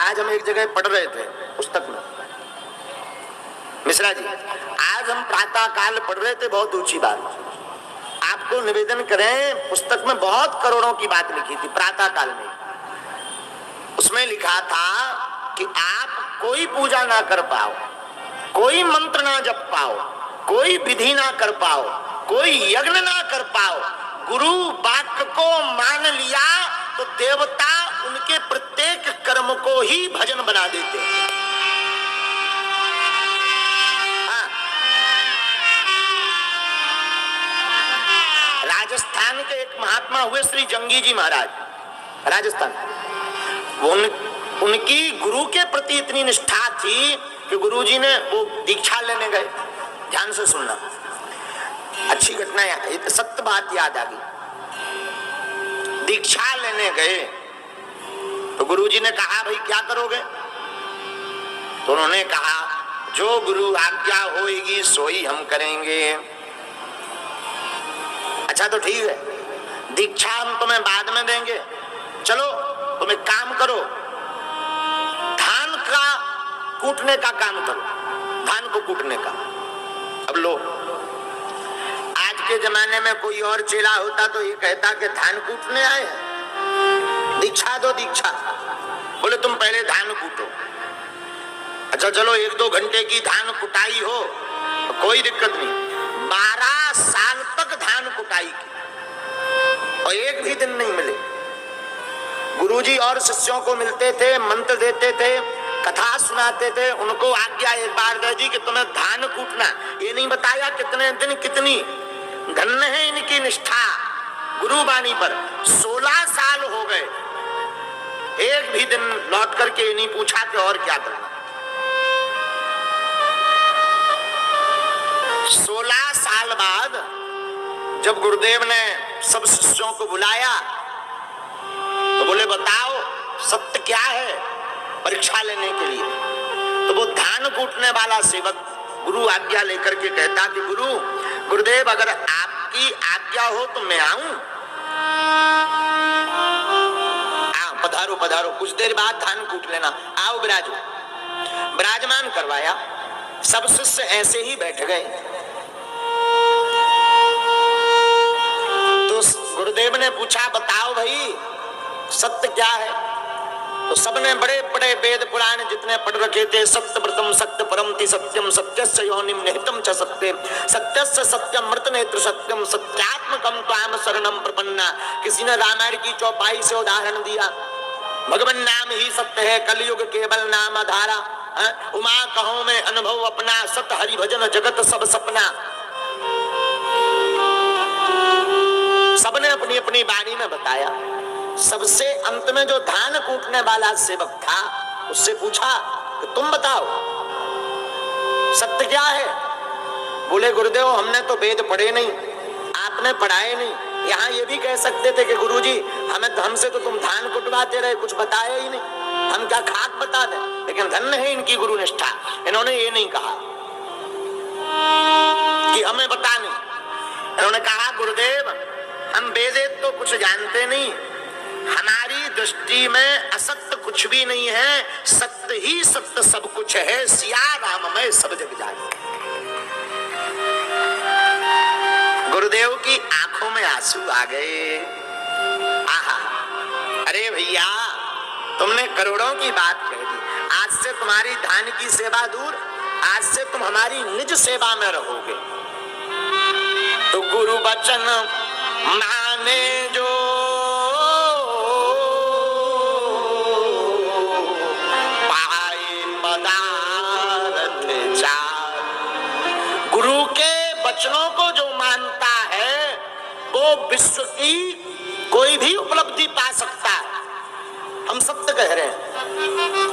आज हम एक जगह पढ़ रहे थे पुस्तक में, मिश्रा जी, आज हम प्रातः काल पढ़ रहे थे, बहुत ऊंची बात। आपको निवेदन करें, पुस्तक में बहुत करोड़ों की बात लिखी थी प्रातः काल में। उसमें लिखा था कि आप कोई पूजा ना कर पाओ, कोई मंत्र ना जप पाओ, कोई विधि ना कर पाओ, कोई यज्ञ ना कर पाओ, गुरु वाक्य को मान लिया तो देवता उनके प्रत्येक कर्म को ही भजन बना देते हैं। राजस्थान के एक महात्मा हुए श्री जंगी जी महाराज, राजस्थान, उनकी गुरु के प्रति इतनी निष्ठा थी कि गुरुजी ने वो दीक्षा लेने गए। ध्यान से सुनना, अच्छी घटना है, सत्य बात याद आ गई। दीक्षा लेने गए तो गुरुजी ने कहा, भाई क्या करोगे? तो उन्होंने कहा, जो गुरु आज्ञा होगी सोई हम करेंगे। अच्छा तो ठीक है, दीक्षा हम तुम्हें बाद में देंगे, चलो तुम एक काम करो, धान का कूटने का काम करो, धान को कूटने का। अब लो, आज के जमाने में कोई और चेला होता तो ये कहता कि धान कूटने आए हैं, दीक्षा दो दीक्षा। बोले तुम पहले धान कूटो। अच्छा चलो 1-2 घंटे की धान कुटाई हो तो कोई दिक्कत नहीं। 12 साल तक धान कुटाई की और एक भी दिन नहीं मिले। गुरुजी और शिष्यों को मिलते थे, मंत्र देते थे, कथा सुनाते थे। उनको आज्ञा एक बार दे दी कि तुम्हें धान कूटना, ये नहीं बताया कितने दिन, कितनी। धन्य है इनकी निष्ठा गुरुवाणी पर। 16 साल हो गए, एक भी दिन लौट करके नहीं पूछा कि और क्या करना। 16 साल बाद जब गुरुदेव ने सब शिष्यों को बुलाया तो बोले बताओ सत्य क्या है, परीक्षा लेने के लिए। तो वो धान कूटने वाला सेवक गुरु आज्ञा लेकर के कहता कि गुरुदेव अगर आपकी आज्ञा हो तो मैं आऊं। पधारो पधारो, कुछ देर बाद धान कूट लेना, आओ विराजो। विराजमान करवाया, सब शिष्य ऐसे ही बैठ गए। तो गुरुदेव ने पूछा बताओ भाई सत्य क्या है? तो सबने बड़े बड़े वेद पुराण जितने पढ़ रखे थे, सत्यव्रतम सत्य परमति सत्यम, सत्यस्य योनिम निहितम च सत्यम, सत्यस्य सत्यम मृत नेत्र सत्यम, सत्यात्मकम त्वाम शरणम प्रपन्ना। किसी ने रामायण की चौपाई से उदाहरण दिया, भगवान नाम ही सत्य है, कलयुग केवल नाम आधारा। उमा कहो में अनुभव अपना, सत हरि भजन जगत सब सपना। सबने अपनी अपनी वाणी में बताया। सबसे अंत में जो धान कूटने वाला सेवक था उससे पूछा कि तुम बताओ सत्य क्या है? बोले गुरुदेव हमने तो वेद पढ़े नहीं, आपने पढ़ाए नहीं। यहाँ ये भी कह सकते थे कि गुरुजी हमसे तो तुम धान कुटवाते रहे, कुछ बताया ही नहीं, हम क्या खाक बता दें। लेकिन धन्य है इनकी गुरु निष्ठा, इन्होंने ये नहीं कहा कि हमें बता नहीं। इन्होंने कहा गुरुदेव हम वेद तो कुछ जानते नहीं, हमारी दृष्टि में असत्य कुछ भी नहीं है, सत्य ही सत्य सब कुछ है, सिया राम में सब जग जाए। गुरुदेव की आंखों में आंसू आ गए। आहा, अरे भैया तुमने करोड़ों की बात कह दी, आज से तुम्हारी धान की सेवा दूर, आज से तुम हमारी निज सेवा में रहोगे। तो गुरु वचन माने जो पाए पदार्थ चार। गुरु के वचनों को जो मानता है वो विश्व की कोई भी उपलब्धि पा सकता है। हम सत्य कह रहे हैं।